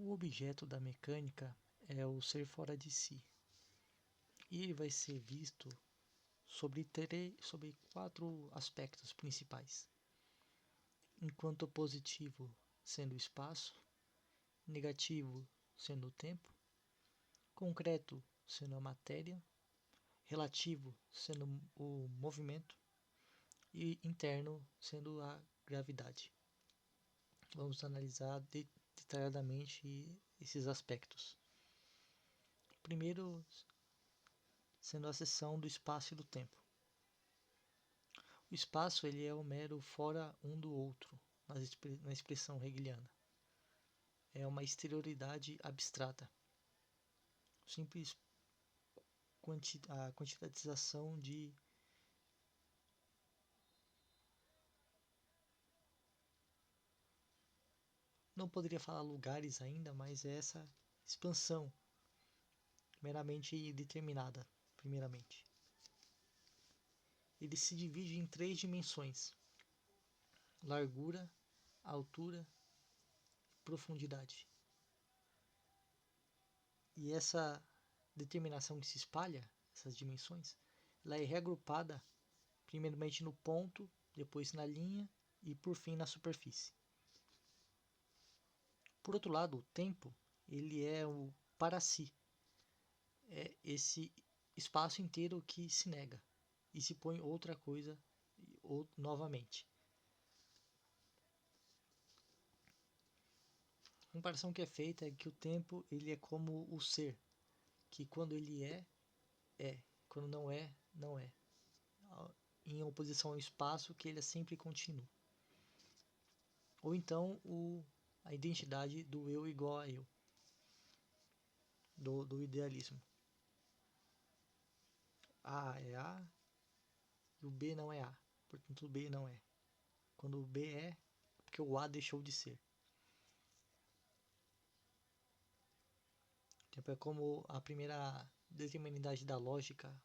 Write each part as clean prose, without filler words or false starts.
O objeto da mecânica é o ser fora de si. E ele vai ser visto sobre 4 aspectos principais. Enquanto positivo sendo o espaço, negativo sendo o tempo, concreto sendo a matéria, relativo sendo o movimento e interno sendo a gravidade. Vamos analisar detalhadamente esses aspectos. Primeiro, sendo a seção do espaço e do tempo. O espaço ele é o mero fora um do outro, na expressão hegeliana. É uma exterioridade abstrata. Simples a quantitatização de não poderia falar lugares ainda, mas é essa expansão meramente determinada, primeiramente. Ele se divide em 3 dimensões: largura, altura e profundidade. E essa determinação que se espalha, essas dimensões, ela é reagrupada primeiramente no ponto, depois na linha e por fim na superfície. Por outro lado, o tempo, ele é o para si. É esse espaço inteiro que se nega e se põe outra coisa novamente. A comparação que é feita é que o tempo ele é como o ser, que quando ele é, quando não é, não é. Em oposição ao espaço, que ele é sempre contínuo. Ou então a identidade do eu igual a eu, do idealismo. A é A e o B não é A, portanto o B não é. Quando o B é porque o A deixou de ser. É como a primeira determinidade da lógica,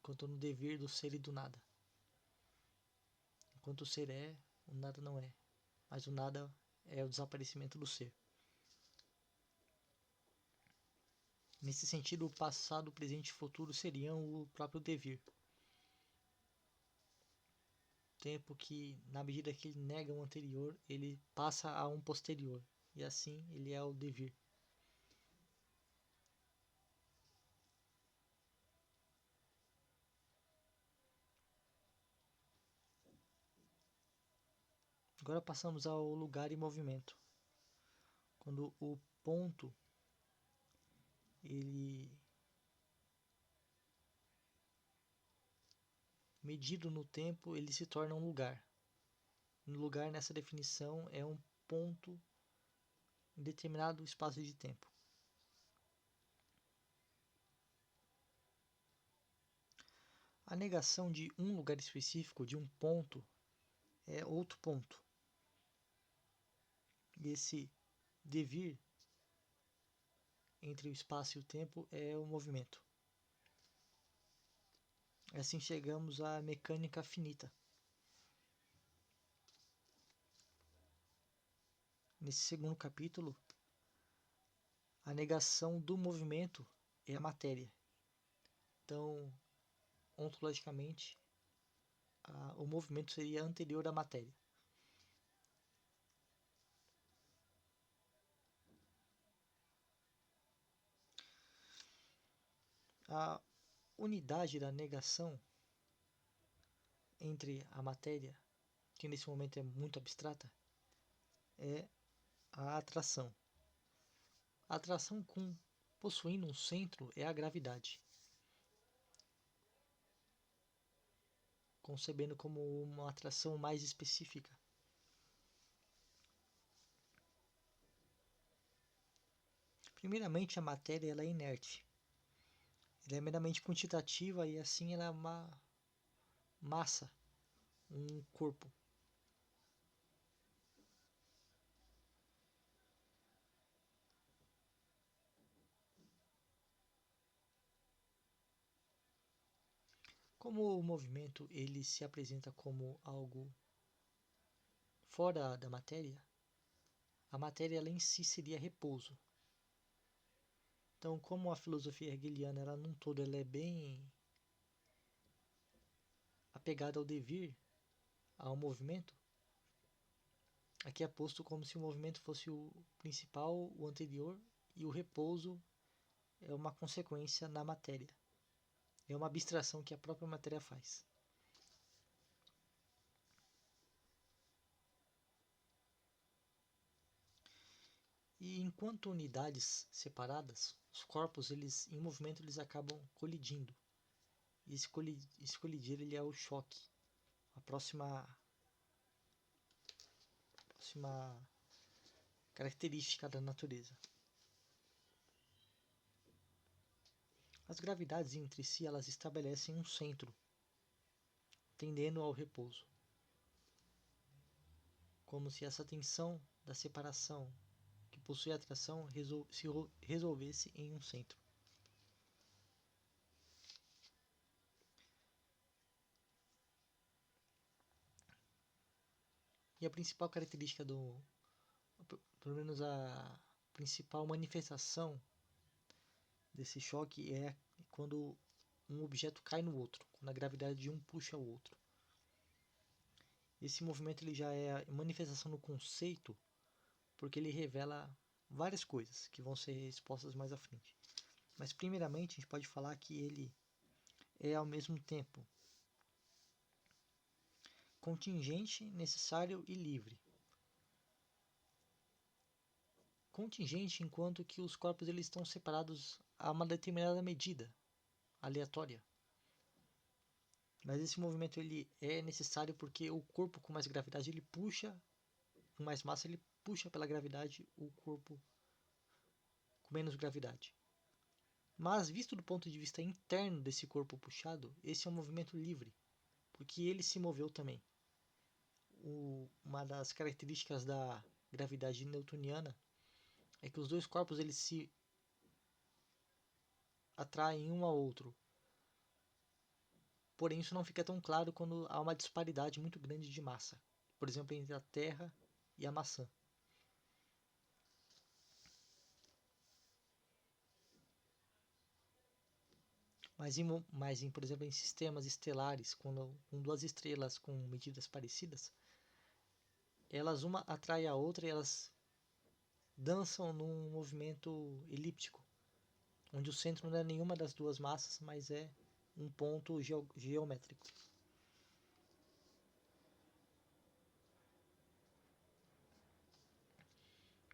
quanto no dever do ser e do nada. Enquanto o ser é, o nada não é. Mas o nada é o desaparecimento do ser. Nesse sentido, o passado, o presente e o futuro seriam o próprio devir. Tempo que, na medida que ele nega o anterior, ele passa a um posterior. E assim ele é o devir. Agora passamos ao lugar e movimento. Quando o ponto ele medido no tempo, ele se torna um lugar. Um lugar nessa definição é um ponto em determinado espaço de tempo. A negação de um lugar específico, de um ponto, é outro ponto. E esse devir entre o espaço e o tempo é o movimento. Assim chegamos à mecânica finita. Nesse segundo capítulo, a negação do movimento é a matéria. Então, ontologicamente, o movimento seria anterior à matéria. A unidade da negação entre a matéria, que nesse momento é muito abstrata, é a atração. A atração possuindo um centro é a gravidade, concebendo como uma atração mais específica. Primeiramente, a matéria ela é inerte. Ela é meramente quantitativa e assim ela é uma massa, um corpo. Como o movimento ele se apresenta como algo fora da matéria, a matéria ela em si seria repouso. Então, como a filosofia hegeliana, ela num todo, ela é bem apegada ao devir, ao movimento, aqui é posto como se o movimento fosse o principal, o anterior, e o repouso é uma consequência na matéria. É uma abstração que a própria matéria faz. E enquanto unidades separadas, os corpos eles em movimento eles acabam colidindo. E esse colidir ele é o choque, a próxima característica da natureza. As gravidades entre si elas estabelecem um centro, tendendo ao repouso, como se essa tensão da separação que possui atração se resolvesse em um centro. E a principal característica pelo menos a principal manifestação desse choque é quando um objeto cai no outro, quando a gravidade de um puxa o outro. Esse movimento ele já é manifestação no conceito, porque ele revela várias coisas que vão ser expostas mais à frente. Mas primeiramente a gente pode falar que ele é ao mesmo tempo contingente, necessário e livre. Contingente enquanto que os corpos eles estão separados a uma determinada medida aleatória. Mas esse movimento ele é necessário porque o corpo com mais gravidade ele puxa, com mais massa ele puxa pela gravidade o corpo com menos gravidade. Mas visto do ponto de vista interno desse corpo puxado, esse é um movimento livre, porque ele se moveu também. Uma das características da gravidade newtoniana é que os dois corpos eles se atraem um ao outro. Porém, isso não fica tão claro quando há uma disparidade muito grande de massa, por exemplo, entre a Terra e a maçã. Por exemplo, em sistemas estelares, com duas estrelas com medidas parecidas, elas uma atrai a outra e elas dançam num movimento elíptico, onde o centro não é nenhuma das duas massas, mas é um ponto geométrico.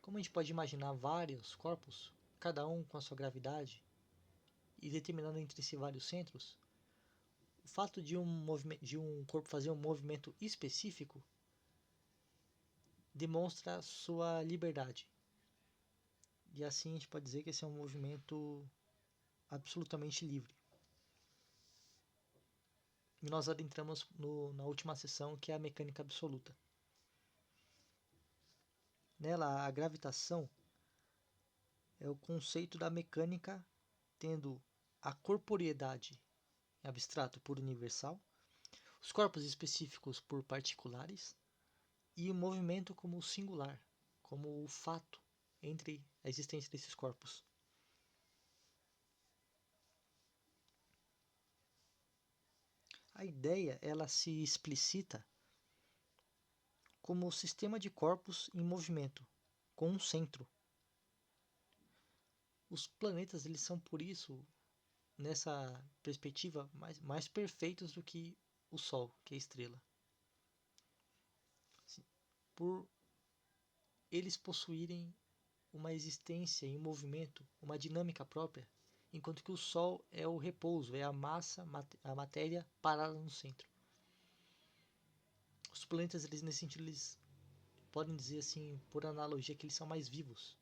Como a gente pode imaginar vários corpos, cada um com a sua gravidade, e determinando entre si vários centros, o fato de um corpo fazer um movimento específico demonstra sua liberdade. E assim a gente pode dizer que esse é um movimento absolutamente livre. E nós adentramos na última sessão, que é a mecânica absoluta. Nela, a gravitação é o conceito da mecânica tendo a corporeidade abstrato por universal, os corpos específicos por particulares e o movimento como singular, como o fato entre a existência desses corpos. A ideia ela se explicita como o sistema de corpos em movimento, com um centro. Os planetas eles são por isso, nessa perspectiva, mais perfeitos do que o Sol, que é a estrela. Por eles possuírem uma existência em movimento, uma dinâmica própria, enquanto que o Sol é o repouso, é a massa, a matéria parada no centro. Os planetas, eles nesse sentido, eles podem dizer assim, por analogia, que eles são mais vivos.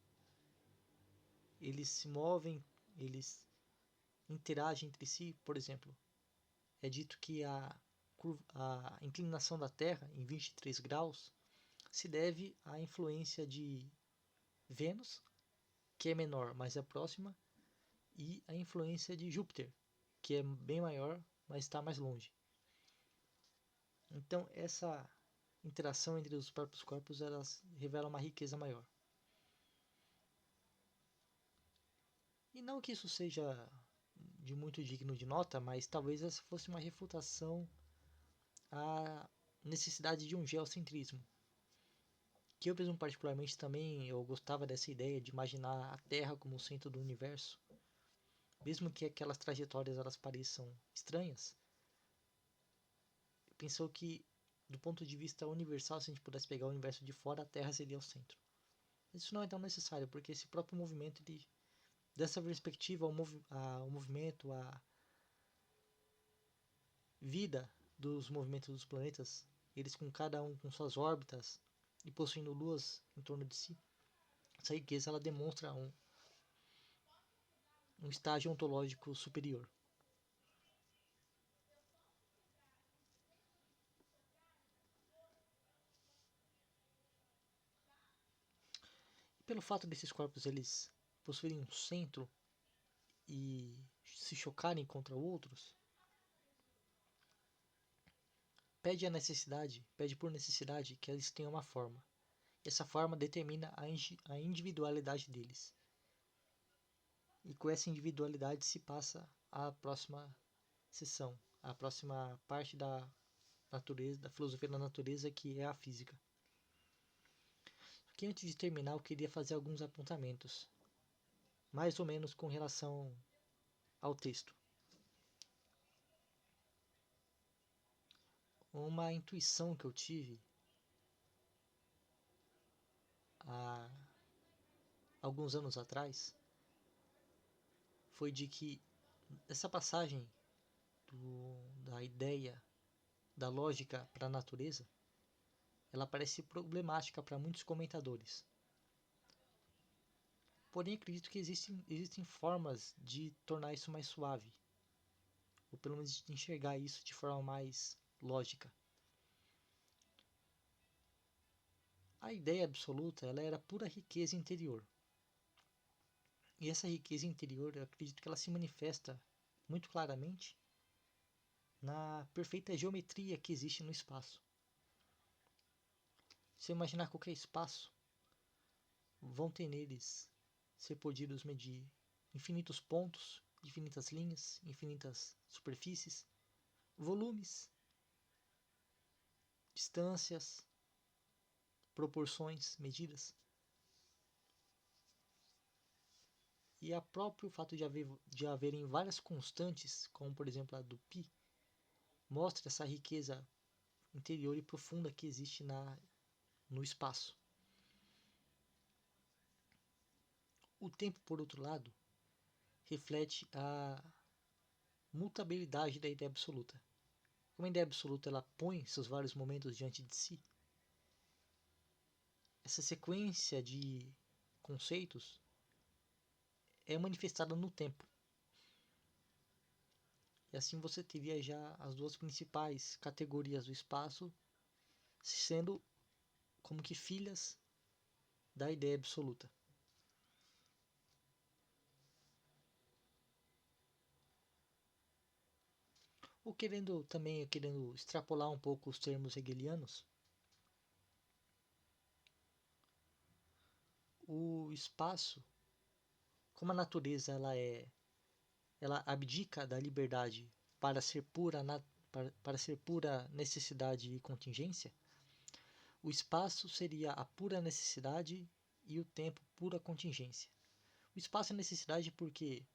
Eles se movem, eles interagem entre si. Por exemplo, é dito que a inclinação da Terra em 23 graus se deve à influência de Vênus, que é menor, mas é próxima, e a influência de Júpiter, que é bem maior, mas está mais longe. Então, essa interação entre os próprios corpos elas revela uma riqueza maior. E não que isso seja de muito digno de nota, mas talvez essa fosse uma refutação à necessidade de um geocentrismo. Que eu mesmo particularmente também eu gostava dessa ideia de imaginar a Terra como o centro do universo, mesmo que aquelas trajetórias elas pareçam estranhas. Pensou que do ponto de vista universal, se a gente pudesse pegar o universo de fora, a Terra seria o centro. Isso não é tão necessário, porque esse próprio movimento, ele, dessa perspectiva, o movimento, a vida dos movimentos dos planetas, eles com cada um com suas órbitas e possuindo luas em torno de si, essa riqueza ela demonstra um estágio ontológico superior. E pelo fato desses corpos eles possuírem um centro e se chocarem contra outros, pede por necessidade que eles tenham uma forma. E essa forma determina a individualidade deles. E com essa individualidade se passa a próxima sessão, a próxima parte da natureza, da filosofia da natureza, que é a física. Que antes de terminar eu queria fazer alguns apontamentos, mais ou menos com relação ao texto. Uma intuição que eu tive há alguns anos atrás foi de que essa passagem da ideia da lógica para a natureza, ela parece problemática para muitos comentadores. Porém, acredito que existem formas de tornar isso mais suave, ou pelo menos de enxergar isso de forma mais lógica. A ideia absoluta ela era pura riqueza interior. E essa riqueza interior, eu acredito que ela se manifesta muito claramente na perfeita geometria que existe no espaço. Se eu imaginar qualquer espaço, vão ter neles ser podidos medir infinitos pontos, infinitas linhas, infinitas superfícies, volumes, distâncias, proporções, medidas. E o próprio fato de haverem várias constantes, como por exemplo a do π, mostra essa riqueza interior e profunda que existe no espaço. O tempo, por outro lado, reflete a mutabilidade da ideia absoluta. Como a ideia absoluta ela põe seus vários momentos diante de si, essa sequência de conceitos é manifestada no tempo. E assim você teria já as duas principais categorias do espaço sendo como que filhas da ideia absoluta. Ou querendo extrapolar um pouco os termos hegelianos, o espaço, como a natureza ela abdica da liberdade para ser para ser pura necessidade e contingência, o espaço seria a pura necessidade e o tempo pura contingência. O espaço é necessidade porque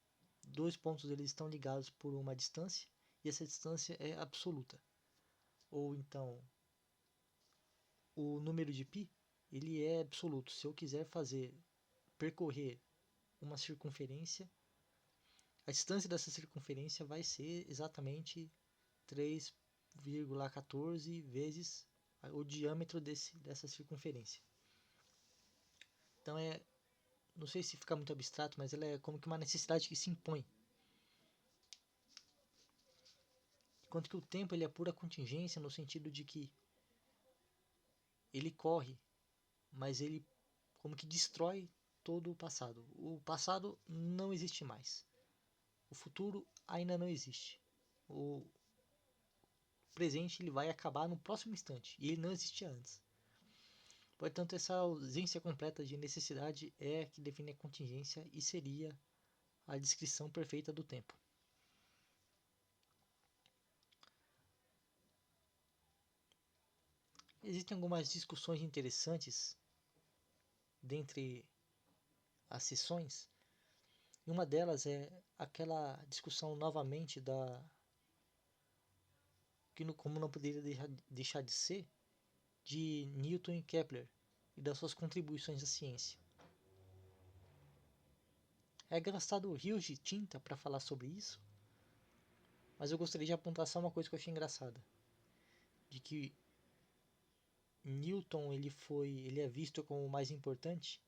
dois pontos eles estão ligados por uma distância e essa distância é absoluta. Ou então, o número de π ele é absoluto. Se eu quiser percorrer uma circunferência, a distância dessa circunferência vai ser exatamente 3,14 vezes o diâmetro dessa circunferência. Então não sei se fica muito abstrato, mas ela é como que uma necessidade que se impõe. Enquanto que o tempo ele é pura contingência no sentido de que ele corre, mas ele como que destrói todo o passado. O passado não existe mais. O futuro ainda não existe. O presente ele vai acabar no próximo instante e ele não existia antes. Portanto, essa ausência completa de necessidade é que define a contingência e seria a descrição perfeita do tempo. Existem algumas discussões interessantes dentre as sessões, e uma delas é aquela discussão novamente que como não poderia deixar de ser, de Newton e Kepler e das suas contribuições à ciência. É gastado rios de tinta para falar sobre isso, mas eu gostaria de apontar só uma coisa que eu achei engraçada, de que Newton ele é visto como o mais importante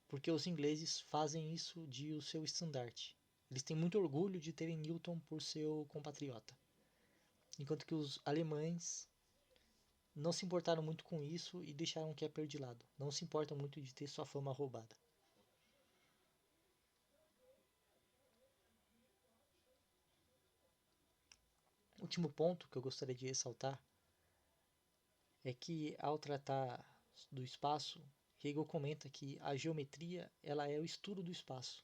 porque os ingleses fazem isso de o seu estandarte. Eles têm muito orgulho de terem Newton por seu compatriota, enquanto que os alemães não se importaram muito com isso e deixaram Kepler de lado. Não se importam muito de ter sua fama roubada. O último ponto que eu gostaria de ressaltar é que, ao tratar do espaço, Hegel comenta que a geometria ela é o estudo do espaço,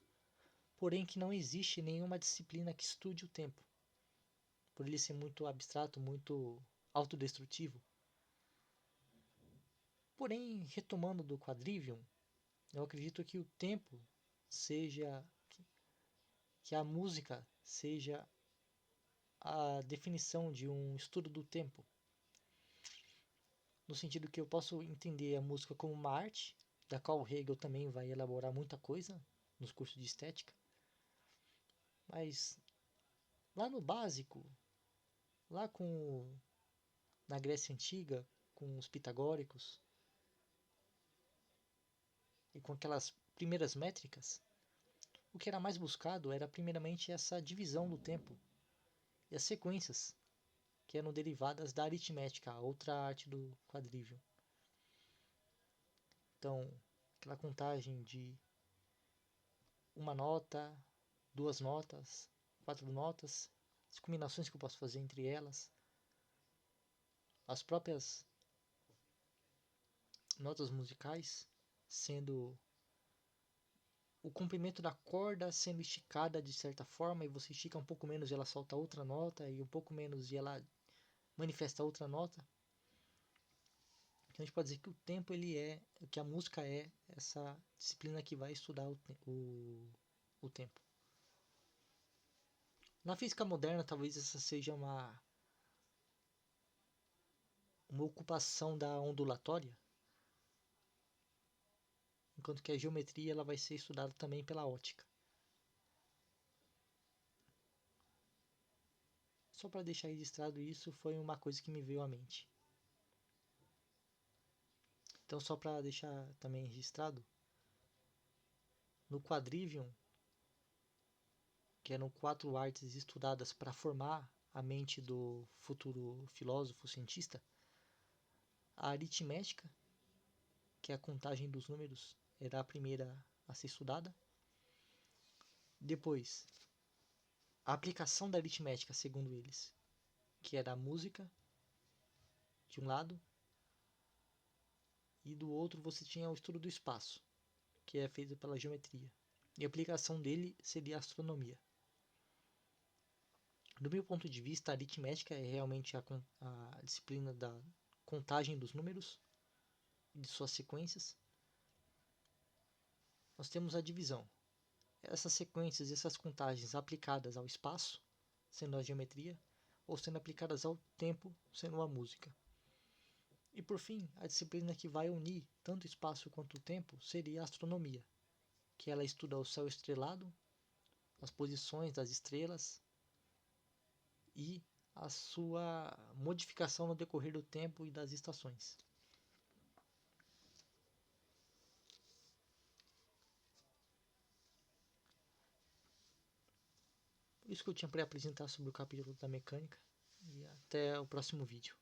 porém que não existe nenhuma disciplina que estude o tempo, por ele ser muito abstrato, muito autodestrutivo. Porém, retomando do Quadrivium, eu acredito que o tempo seja, que a música seja a definição de um estudo do tempo, no sentido que eu posso entender a música como uma arte, da qual Hegel também vai elaborar muita coisa nos cursos de estética, mas lá no básico, lá na Grécia Antiga, com os pitagóricos e com aquelas primeiras métricas, o que era mais buscado era primeiramente essa divisão do tempo e as sequências que eram derivadas da aritmética, a outra arte do quadrivium. Então, aquela contagem de uma nota, duas notas, quatro notas, as combinações que eu posso fazer entre elas, as próprias notas musicais sendo o comprimento da corda sendo esticada de certa forma, e você estica um pouco menos e ela solta outra nota, e um pouco menos e ela manifesta outra nota. Então a gente pode dizer que o tempo que a música é essa disciplina que vai estudar o tempo. Na física moderna, talvez essa seja uma ocupação da ondulatória, enquanto que a geometria ela vai ser estudada também pela ótica. Só para deixar registrado isso, foi uma coisa que me veio à mente. Então, só para deixar também registrado, no Quadrivium, que eram 4 artes estudadas para formar a mente do futuro filósofo cientista, a aritmética, que é a contagem dos números, era a primeira a ser estudada. Depois, a aplicação da aritmética, segundo eles, que era a música, de um lado, e do outro você tinha o estudo do espaço, que é feito pela geometria. E a aplicação dele seria a astronomia. Do meu ponto de vista, a aritmética é realmente a disciplina da contagem dos números e de suas sequências. Nós temos a divisão. Essas sequências e essas contagens aplicadas ao espaço, sendo a geometria, ou sendo aplicadas ao tempo, sendo a música. E por fim, a disciplina que vai unir tanto o espaço quanto o tempo seria a astronomia, que ela estuda o céu estrelado, as posições das estrelas e a sua modificação no decorrer do tempo e das estações. Isso que eu tinha para apresentar sobre o capítulo da mecânica, e até o próximo vídeo.